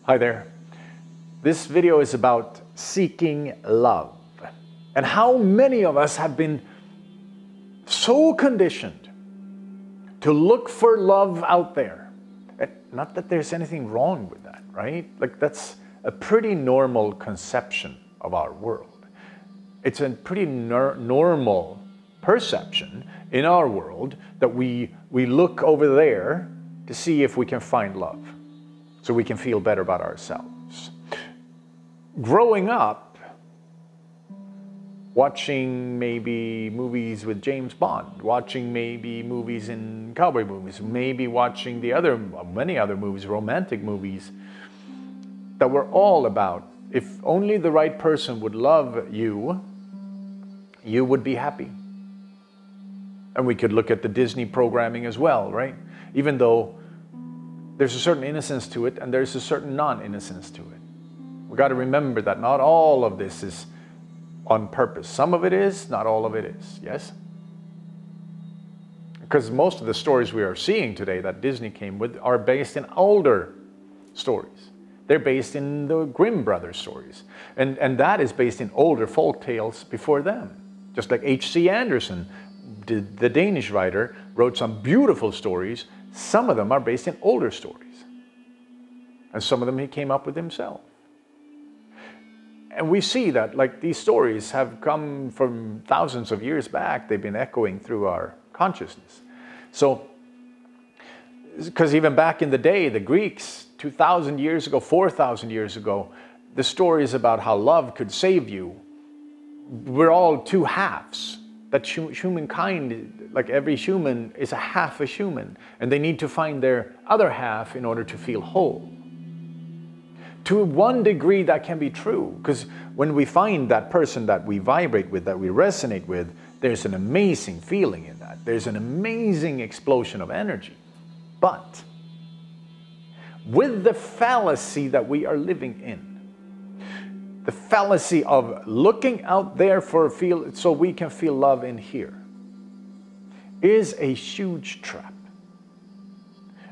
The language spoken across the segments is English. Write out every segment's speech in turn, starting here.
Hi there. This video is about seeking love and how many of us have been so conditioned to look for love out there. And not that there's anything wrong with that, right? Like that's a pretty normal conception of our world. It's a pretty normal perception in our world that we look over there to see if we can find love, so we can feel better about ourselves. Growing up, watching maybe movies with James Bond, watching maybe movies in cowboy movies, maybe watching many other movies, romantic movies, that were all about if only the right person would love you, you would be happy. And we could look at the Disney programming as well, right? Even though there's a certain innocence to it and there's a certain non-innocence to it. We got to remember that not all of this is on purpose. Some of it is, not all of it is, yes? Because most of the stories we are seeing today that Disney came with are based in older stories. They're based in the Grimm brothers stories. And that is based in older folk tales before them. Just like H.C. Andersen, the Danish writer, wrote some beautiful stories. Some of them are based in older stories. And some of them he came up with himself. And we see that like these stories have come from thousands of years back. They've been echoing through our consciousness. So, because even back in the day, the Greeks, 2,000 years ago, 4,000 years ago, the stories about how love could save you were all two halves. That humankind, like every human, is a half a human, and they need to find their other half in order to feel whole. To one degree that can be true, because when we find that person that we vibrate with, that we resonate with, there's an amazing feeling in that. There's an amazing explosion of energy. But with the fallacy that we are living in, the fallacy of looking out there so we can feel love in here, is a huge trap.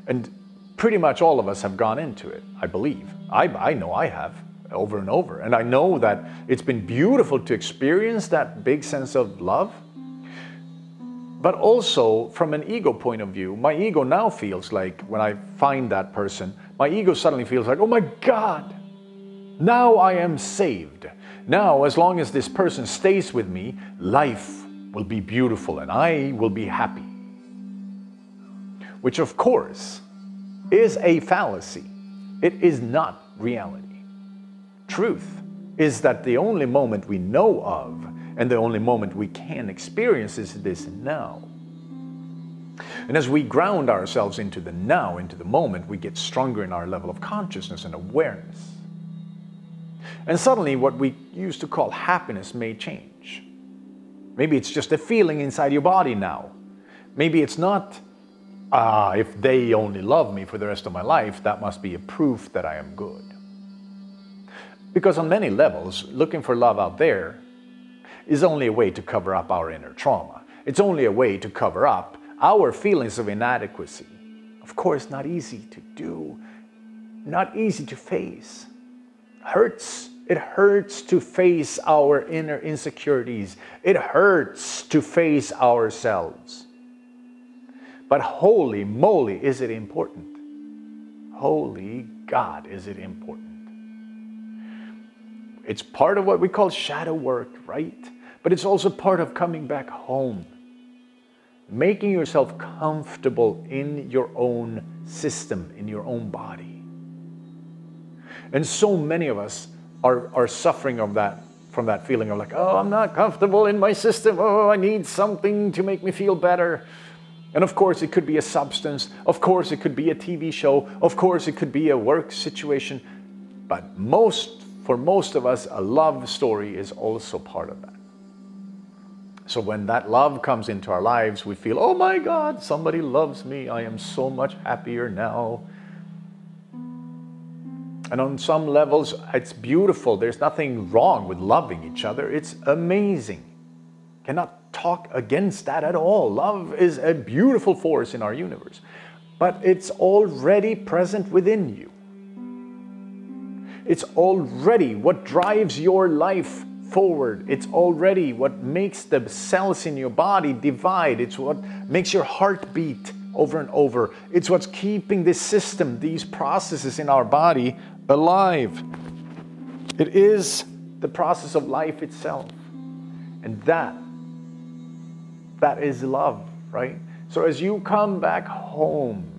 And pretty much all of us have gone into it, I believe. I know I have, over and over. And I know that it's been beautiful to experience that big sense of love. But also, from an ego point of view, my ego now feels like, when I find that person, my ego suddenly feels like, oh my God, now I am saved. Now, as long as this person stays with me, life will be beautiful and I will be happy. Which, of course, is a fallacy. It is not reality. Truth is that the only moment we know of and the only moment we can experience is this now. And as we ground ourselves into the now, into the moment, we get stronger in our level of consciousness and awareness. And suddenly what we used to call happiness may change. Maybe it's just a feeling inside your body now. Maybe it's not, if they only love me for the rest of my life, that must be a proof that I am good. Because on many levels, looking for love out there is only a way to cover up our inner trauma. It's only a way to cover up our feelings of inadequacy. Of course, not easy to do, not easy to face. Hurts. It hurts to face our inner insecurities. It hurts to face ourselves. But holy moly, is it important? Holy God, is it important? It's part of what we call shadow work, right? But it's also part of coming back home. Making yourself comfortable in your own system, in your own body. And so many of us are suffering from that feeling of like, oh, I'm not comfortable in my system. Oh, I need something to make me feel better. And of course, it could be a substance. Of course, it could be a TV show. Of course, it could be a work situation. But for most of us, a love story is also part of that. So when that love comes into our lives, we feel, oh my God, somebody loves me. I am so much happier now. And on some levels, it's beautiful. There's nothing wrong with loving each other. It's amazing. Cannot talk against that at all. Love is a beautiful force in our universe. But it's already present within you. It's already what drives your life forward. It's already what makes the cells in your body divide. It's what makes your heart beat over and over. It's what's keeping this system, these processes in our body alive. It is the process of life itself. And that is love, right? So as you come back home,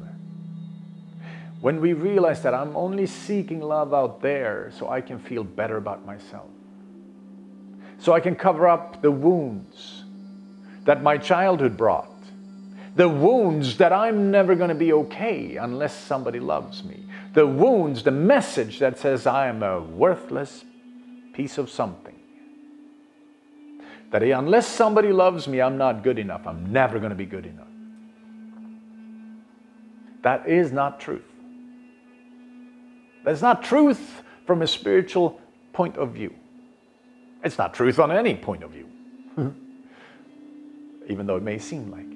when we realize that I'm only seeking love out there so I can feel better about myself, so I can cover up the wounds that my childhood brought, the wounds that I'm never going to be okay unless somebody loves me, the wounds, the message that says I am a worthless piece of something, that unless somebody loves me, I'm not good enough, I'm never going to be good enough. That is not truth. That's not truth from a spiritual point of view. It's not truth on any point of view, even though it may seem like it.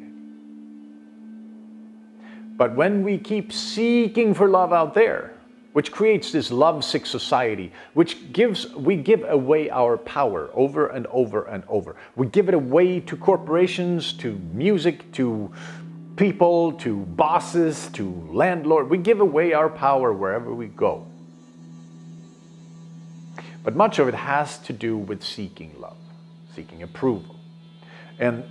But when we keep seeking for love out there, which creates this lovesick society, which we give away our power over and over and over. We give it away to corporations, to music, to people, to bosses, to landlords. We give away our power wherever we go. But much of it has to do with seeking love, seeking approval. And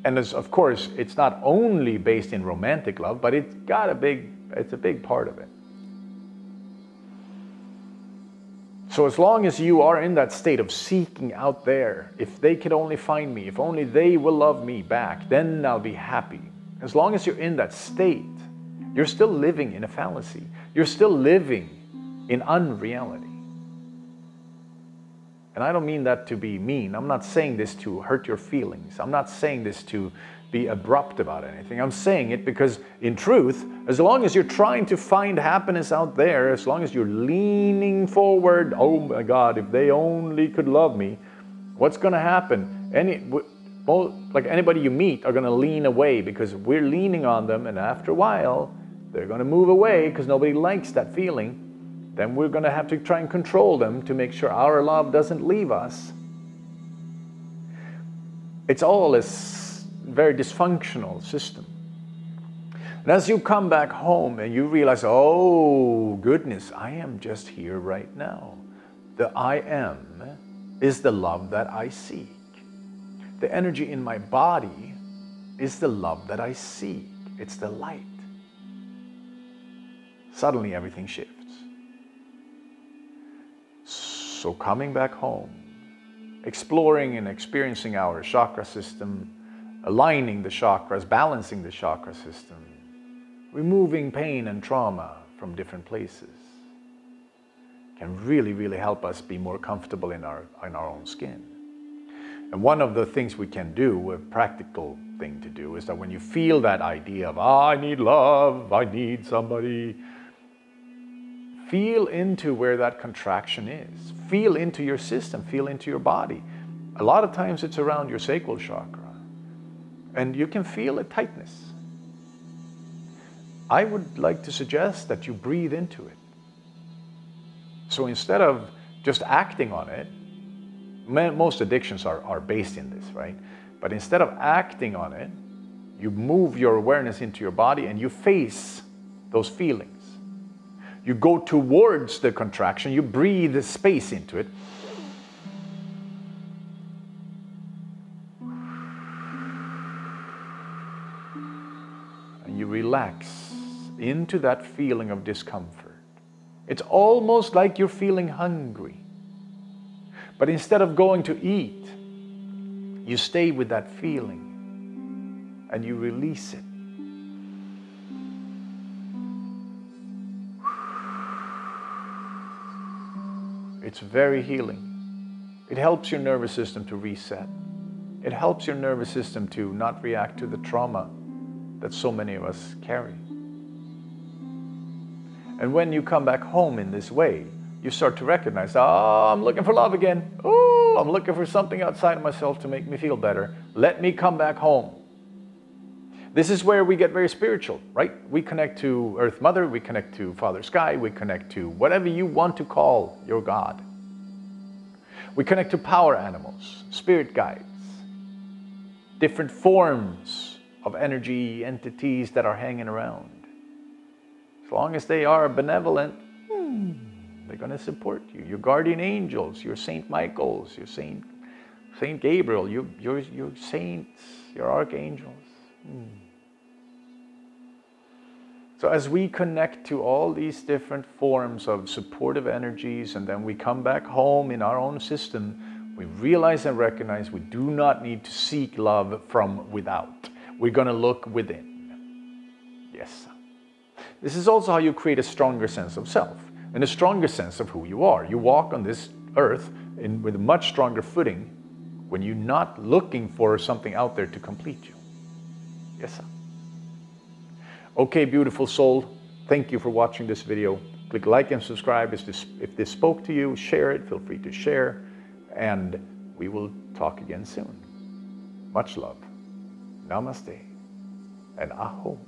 as, of course, it's not only based in romantic love, but it's a big part of it. So as long as you are in that state of seeking out there, if they could only find me, if only they will love me back, then I'll be happy. As long as you're in that state, you're still living in a fallacy. You're still living in unreality. And I don't mean that to be mean. I'm not saying this to hurt your feelings. I'm not saying this to be abrupt about anything. I'm saying it because, in truth, as long as you're trying to find happiness out there, as long as you're leaning forward, oh my God, if they only could love me, what's going to happen? Like anybody you meet are going to lean away because we're leaning on them, and after a while, they're going to move away because nobody likes that feeling. Then we're going to have to try and control them to make sure our love doesn't leave us. It's all a very dysfunctional system. And as you come back home and you realize, oh goodness, I am just here right now. The I am is the love that I seek. The energy in my body is the love that I seek. It's the light. Suddenly everything shifts. So coming back home, exploring and experiencing our chakra system, aligning the chakras, balancing the chakra system, removing pain and trauma from different places can really, really help us be more comfortable in our own skin. And one of the things we can do, a practical thing to do, is that when you feel that idea of, I need love, I need somebody, feel into where that contraction is. Feel into your system, feel into your body. A lot of times it's around your sacral chakra. And you can feel a tightness. I would like to suggest that you breathe into it. So instead of just acting on it, most addictions are based in this, right? But instead of acting on it, you move your awareness into your body and you face those feelings. You go towards the contraction, you breathe the space into it. And you relax into that feeling of discomfort. It's almost like you're feeling hungry. But instead of going to eat, you stay with that feeling and you release it. It's very healing. It helps your nervous system to reset. It helps your nervous system to not react to the trauma that so many of us carry. And when you come back home in this way, you start to recognize, oh, I'm looking for love again. Oh, I'm looking for something outside of myself to make me feel better. Let me come back home. This is where we get very spiritual, right? We connect to Earth Mother, we connect to Father Sky, we connect to whatever you want to call your God. We connect to power animals, spirit guides, different forms of energy entities that are hanging around. As long as they are benevolent, they're going to support you. Your guardian angels, your Saint Michaels, your Saint Gabriel, your saints, your archangels. So as we connect to all these different forms of supportive energies, and then we come back home in our own system, we realize and recognize we do not need to seek love from without. We're going to look within. Yes. This is also how you create a stronger sense of self and a stronger sense of who you are. You walk on this earth with a much stronger footing when you're not looking for something out there to complete you. Yes, sir. Okay, beautiful soul, thank you for watching this video. Click like and subscribe if this spoke to you. Share it, feel free to share, and we will talk again soon. Much love. Namaste and aho.